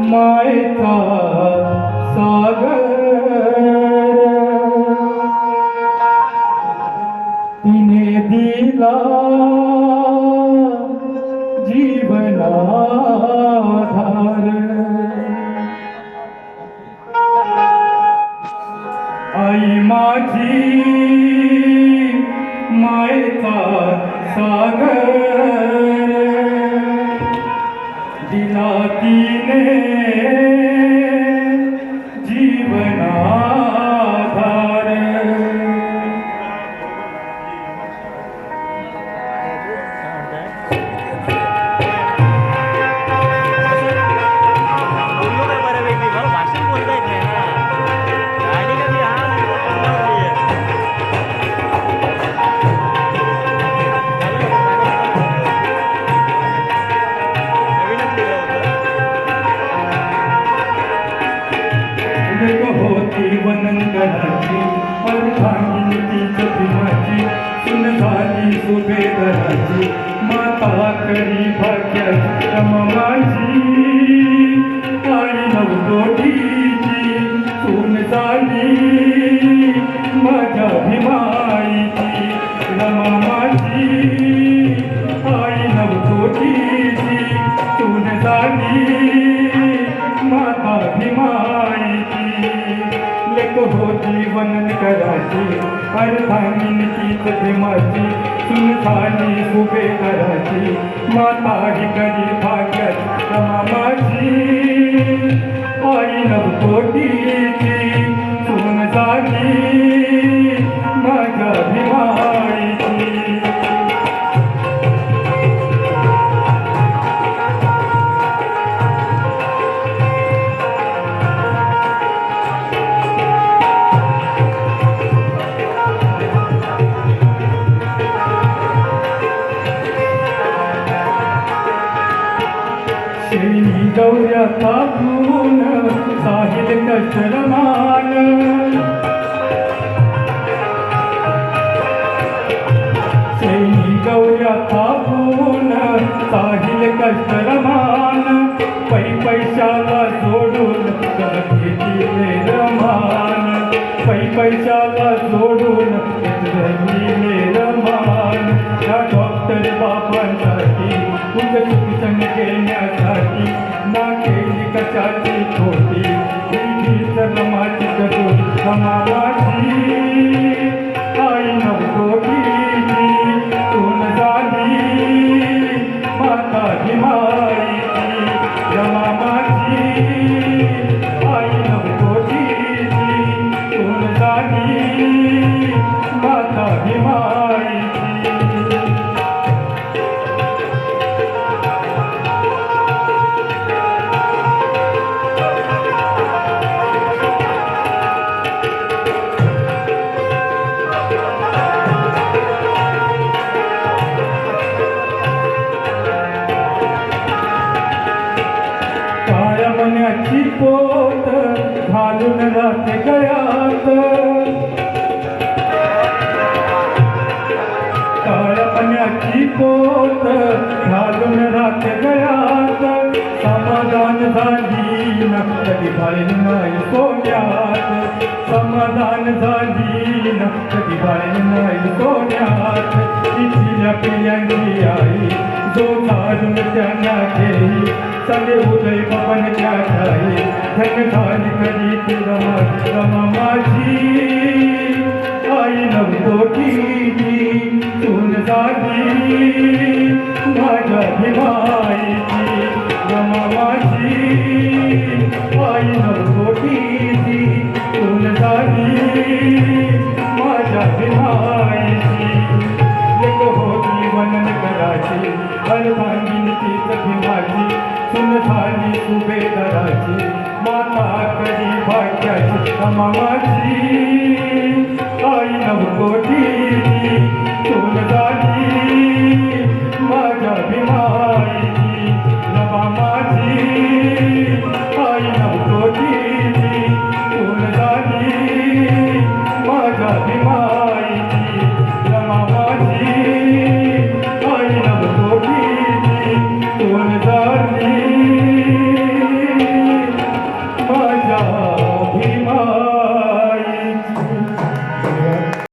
मायेचा सागर तिने दिला जीवनाधार आई माझी मायेचा सागर दिला तिने जीवनाधार होती वनंगणाची अर्धांगिनी तीच भीमाची सुन झाली सुभेदराची माता करी भाग्याची रमा माझी आई नवकोटीची सुन झाली माझ्या भीमाईची रमा माझी आई नवकोटीची सुन झाली माता भीमाईची होती वनन कराची अर्धांगिनी तीच भीमाची सुन झाली सुभेदराची माता ही करी भाग्याची रमा माझी आई नवकोटीची सुन झाली माझ्या भीमाईची गौऱ्या थापून साहिल कष्टरमान गौऱ्या थापून साहिल कष्टरमान पैशाला सोडून घेतले रमान पैशाला सोडून घेतले रमान या डॉक्टर बाबांसाठी उच्च शिक्षण घेण्यासाठी ना केली कशाची खोटी रमाची करून रमा माझी आई नवकोटीची सुन झाली माता भीमाईची रमा माझी आई नवकोटीची सुन झाली माता भीमाईची मनाची पोत घालून राहते गळ्यात काळ्या मनाची पोत घालून राहते गळ्यात समाधान झाली न कधी बाळेल नाही सोन्यात समाधान झाली न कधी बाळेल नाही सोन्यात तिच्या पिल्यांची आई जो झाडून त्यांना घेई संगे उदय पवन क्या ठाई धन झाली कधी ती रमा माझी आई नवकोटीची सुन झाली माझ्या भीमाईची रमा माझी आई नवकोटीची सुन झाली माझ्या भीमाईची होती वनन कराची अर्धांगिनी तीच भीमाची सुन झाली सुभेदराची माता करी भाग्याची रमा माझी आई नवकोटीची सुन झाली माझ्या भीमाईची रमा माझी आई नवकोटीची सुन झाली माझ्या भीमाईची रमा माझी आई नवकोटीची सुन झाली